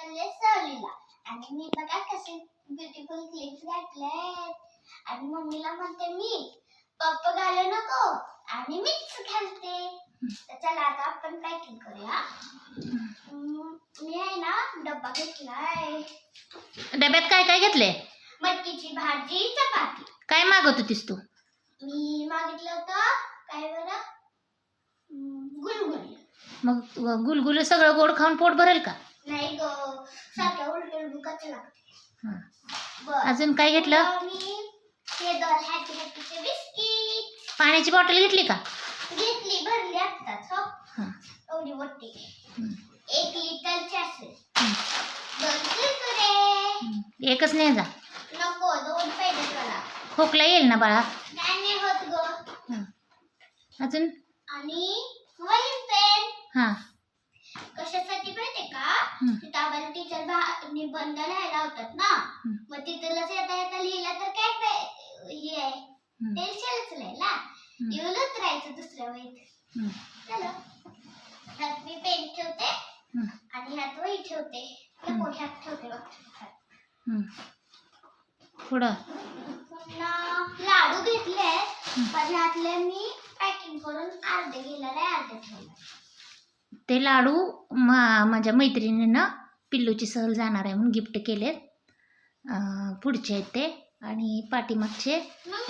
चालले सहलीला आणि मी बघा कसे ब्युटिफुल क्लिप्स घातलेत आणि मम्मीला म्हणते मी पप्पा घालू नको आणि मीच घालते. तर चला आता आपण पॅकिंग करूया. मी आहे ना डब्बा घेतलाय. डब्यात काय काय घेतले? मटकीची भाजी, चपाती. काय मागवत होतीस तू? मी मागितलं होतं काय बरं गुलगुले. मग गुलगुले सगळं गोड खाऊन पोट भरेल का? नाही ग, सारख्या उलट दुखायचं लागते. हं. अजून काय घेतलं? मी हे दोन हॅपीचे बिस्किट. पाण्याची बॉटल घेतली का? घेतली, भरली आत्ताच. हो हं. एवढी मोठी. हं. 1 लिटरची असेल. हं. 2 कुरकुरे. हं. एकच नाही जा. नको, 2 पाहिजे मला. खोकला येईल ना बाळा? नाही होत ग. हं. अजून? आणि वही पेन. हां. कशासाठी माहितीये का? हं. तिथं आम्हाला टीचर निबंध लिहायला होतात ना. हं. मग तिथलंच येता येता लिहिलं तर काय हे आहे हं. टेन्शनच नाही ना. हं. येऊनच राहायचं दुसऱ्या वहीत. हं. चला, ह्यात मी पेन ठेवते हं. आणि ह्यात वही ठेवते. ह्यात ठेवते बघ. हं. पुढं पुन्हा लाडू घेतले पण ह्यातले मी पॅकिंग करून अर्धे गेला नाही, अर्धे ठेवले. ते लाडू माझ्या मैत्रिणीनं पिल्लूची सहल जाणार आहे म्हणून गिफ्ट केलेत. पुढचे आहेत ते आणि पाठीमागचे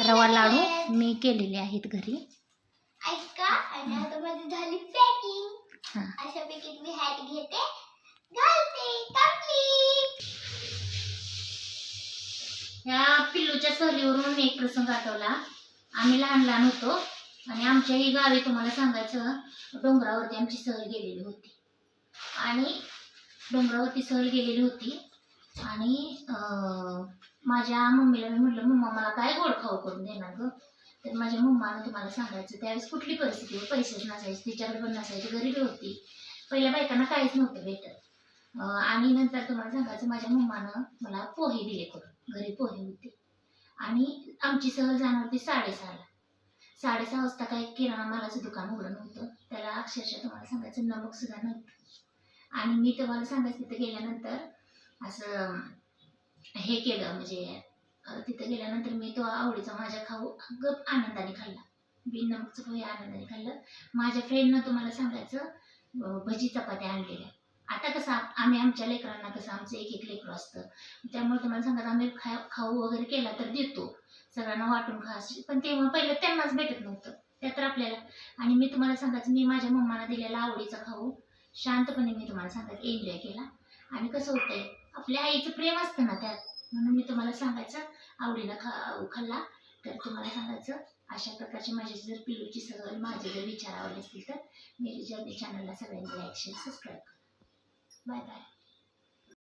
रवा लाडू मी केलेले आहेत घरी. ऐका, आणि आता माझी झाली पॅकिंग. हां. अशा पैकी मी हॅट घेते, घालते. कंप्लीट. ह्या पिल्लूच्या सहलीवरून एक प्रसंग आठवला. आम्ही लहान लहान होतो आणि आमच्याही गावी तुम्हाला सांगायचं डोंगरावरती आमची सहल गेलेली होती आणि माझ्या मम्मीला मी म्हटलं मम्मा मला काय गोड खाऊ करून देणार ग. तर माझ्या मम्मानं तुम्हाला सांगायचं त्यावेळेस कुठली परिस्थिती, पैसेच नसायचे, तिच्याकडे पण नसायची, गरीबी होती. पहिल्या बायकांना काहीच नव्हतं भेटत. आणि नंतर तुम्हाला सांगायचं माझ्या मम्मानं मला पोहे दिले करून. घरी पोहे होते आणि आमची सहल जाणार होती 6:30ला. 6:30 वाजता काही किराणा मालाचं दुकान उघडं नव्हतं. त्याला अक्षरशः तुम्हाला सांगायचं नमक सुद्धा नव्हतं. आणि मी तुम्हाला सांगायचं तिथं गेल्यानंतर असं हे केलं, म्हणजे तिथं गेल्यानंतर मी तो आवडीचा माझ्या खाऊ गप आनंदाने खाल्ला. बिन नमकचं पोहे आनंदाने खाल्लं. माझ्या फ्रेंडनं तुम्हाला सांगायचं भजी चपात्या आणलेल्या. आता कसं आम्ही आमच्या लेकरांना कसं आमचं एक लेकरं असतं, त्यामुळे तुम्हाला सांगायचं आम्ही खाऊ वगैरे केला तर देतो सगळ्यांना वाटून खा. पण तेव्हा पहिलं त्यांनाच भेटत नव्हतं, त्यात आपल्याला. आणि मी तुम्हाला सांगायचं मी माझ्या मम्माला दिलेला आवडीचा खाऊ शांतपणे मी तुम्हाला सांगायचं एन्जॉय केला. आणि कसं होतंय आपल्या आईचं प्रेम असतं ना त्यात, म्हणून मी तुम्हाला सांगायचं आवडीनं खाल्ला. तर तुम्हाला सांगायचं अशा प्रकारची माझी जर पिल्लूची सहल माझे जर विचार आवडले असतील तर मेरी जर्नी चॅनलला सगळ्यांनी लाईक शेअर सबस्क्राईब करा. Bye bye.